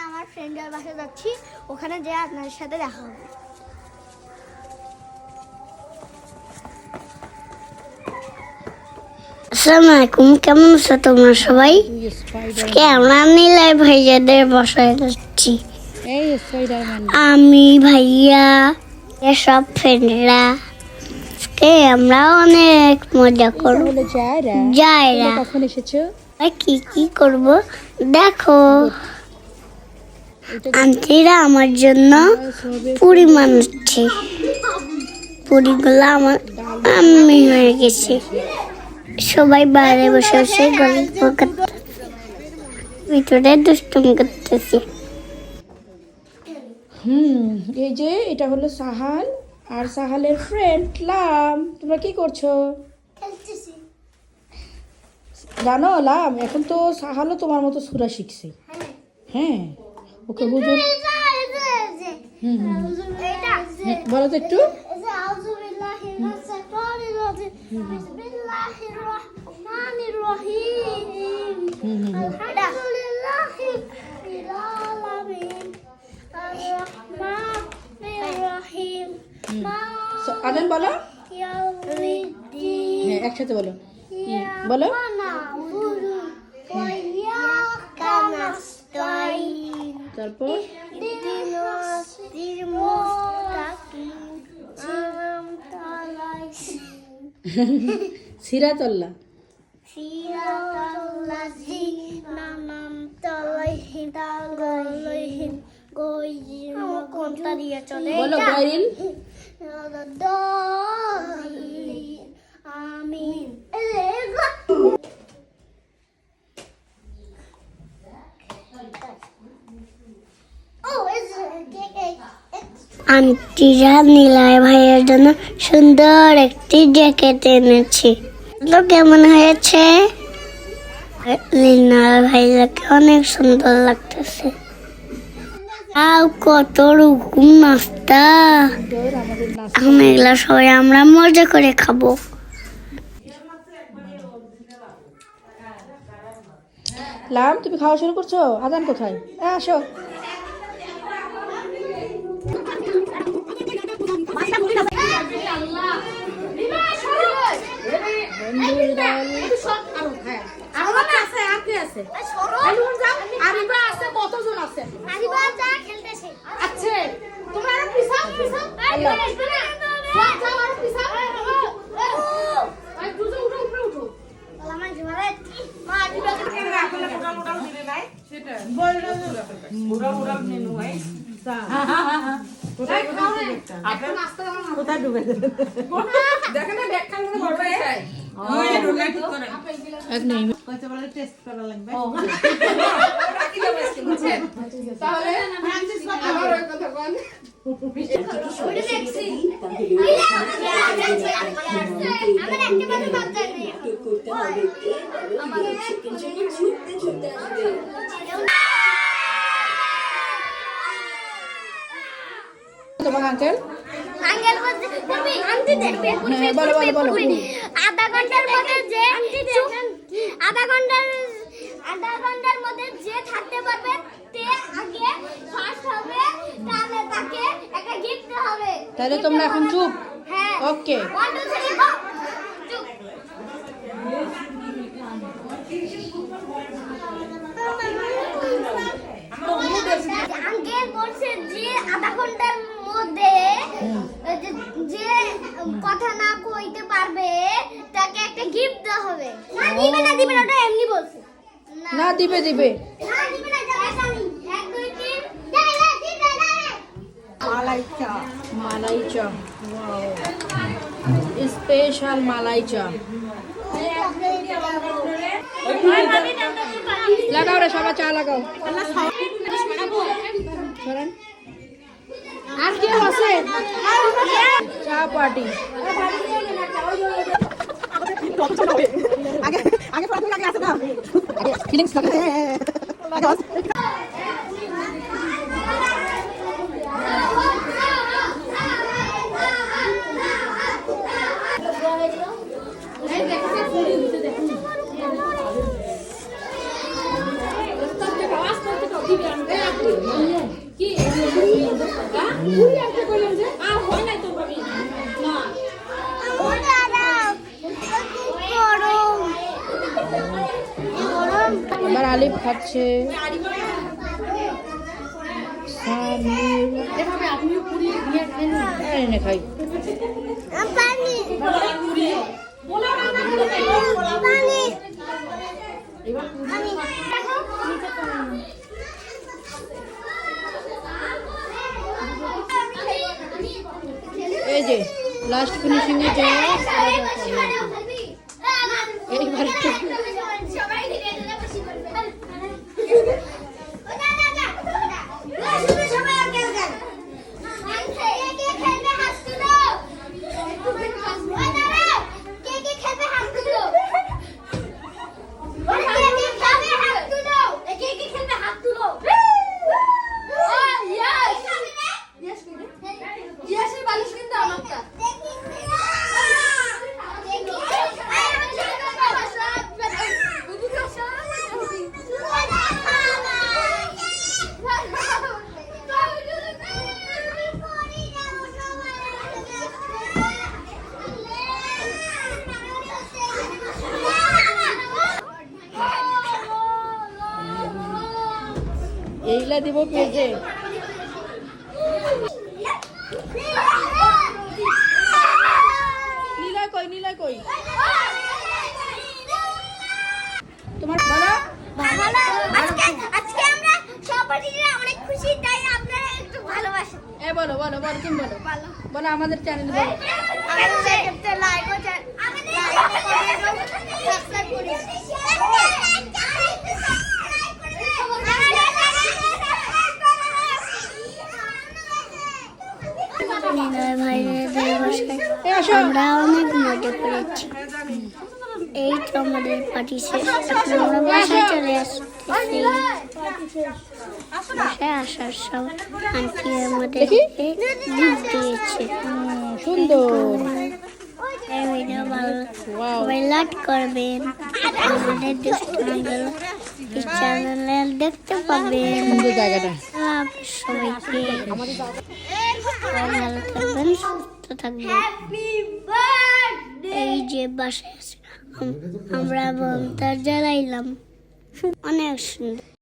আমার ফ্রেন্ডের বাসায় যাচ্ছি, ওখানে যেয়ে আপনার সাথে দেখা হবে। আসসালামু আলাইকুম, কেমন আছো তোমরা সবাই? আমরা নীলাই ভাইয়াদের বাসায় যাচ্ছি। আমি ভাইয়া এসব ফ্রেন্ডরা আমরা অনেক মজা করবো। যাইরা কখন এসেছো? কি কি করব দেখো। আন্টিরা আমার জন্য পুরি বানাচ্ছে। পুরিগুলো আমার আমি হয়ে গেছে। সবাই বাইরে বসে বসে গল্প করতে, ভিতরে দুষ্টুমি করতেছে। এই যে এটা হলো সাহাল আর সাহালের ফ্রেন্ড লাম। তোমরা কি করছো? জানো লাম, এখন তো সাহালও তোমার মতো সূরা শিখছে। হ্যাঁ, ওকে হুজুর বলো তো একটু। আজান বলো, হ্যাঁ একসাথে বলো, বলো। তারপর সিরাতাল্লাহ কোনটা দিয়ে চলে বলো গাইল আমিন। আন্টিরা নীলয় ভাইয়ের জন্য সুন্দর একটি জ্যাকেট এনেছে। কেমন হয়েছে? নীলয় ভাইয়াকে অনেক সুন্দর লাগতেছে। কত রকম নাস্তা, এখন এগুলা সবাই আমরা মজা করে খাবো। লাম, তুমি খাওয়া শুরু করছো? আজান কোথায়? আসো। কোথায় ডুবে দেখেন না, ব্যাগ খালি বড় চাই এক নেই কইতে বলে টেস্ট করা লাগবে। রাখি দাও আজকে বুঝছেন, তাহলে ফ্রান্সিস কথা আবার ওই কথা কোন ওইটা দেখছি আমরা একটা কথা ভাবতে নেই করতে হবে। আমাদের চিকেন চিকেন ছুটতে ছুটতে আসবে। তোমার আঙ্কেল বলতে তুমি আন্টি দেখবে, বলো বলো বলো। আধা ঘন্টার মধ্যে যে আধা ঘন্টার মধ্যে যে থাকতে পারবে তে আগে ফার্স্ট হবে, তাহলে তাকে একটা গিফট হবে। তাহলে তোমরা এখন চুপ। হ্যাঁ ওকে 1 2 3 গো চুপ। আঙ্কেল বলছে যে আধা ঘন্টার মধ্যে যে কথা না কইতে পারবে তাকে একটা গিফট দেওয়া হবে। না দিবে না, দিবে না, ওটা এমনি বলছে। না দিবে দিবে না, দিবে না, জানি 1 2 3 মালাই চা। মালাই চা, ওয়াও, স্পেশাল মালাই চা। লাগাও রে সবাই, চা লাগাও। আর কি আছে? চা পার্টি। আগে আগে ফটো লাগে আছে না, আগে ফিলিংস লাগে। এবার আলিফ খাচ্ছে। এনে খাই। এই যে লাস্ট ফিনিশিং এ যে এইবার এইলা দিব পেজে। নীলা কই, নীলা কই? তোমার বলো। আজকে আমরা সবাইরা অনেক খুশি, তাই আপনারা একটু ভালোবাসেন। বলো বলো বলো, তুমি বলো বলো আমাদের চ্যানেল বলো। আমাদের চ্যানেলটা লাইক ও সাবস্ক্রাইব করিস। নিলয় ভাইয়ের বাসায় আমরা অনেক মজা করেছি। এই তো আমাদের পার্টি শেষ, এখন আমরা বাসায় চলে আসতেছি। বাসায় আসার সময় আন্টি আমাদেরকে গিফট দিয়েছে। সুন্দর। এই ভিডিও ভালো সবাই লাইক করবেন, আমাদের দুষ্টুমিগুলো এই চ্যানেলে দেখতে পাবেন। সুন্দর জায়গাটা। সবাইকে ভালো থাকবেন, সুস্থ থাকবেন। Happy birthday. এই যে বাসায় আমরা বোম তার জ্বালাইলাম, অনেক সুন্দর।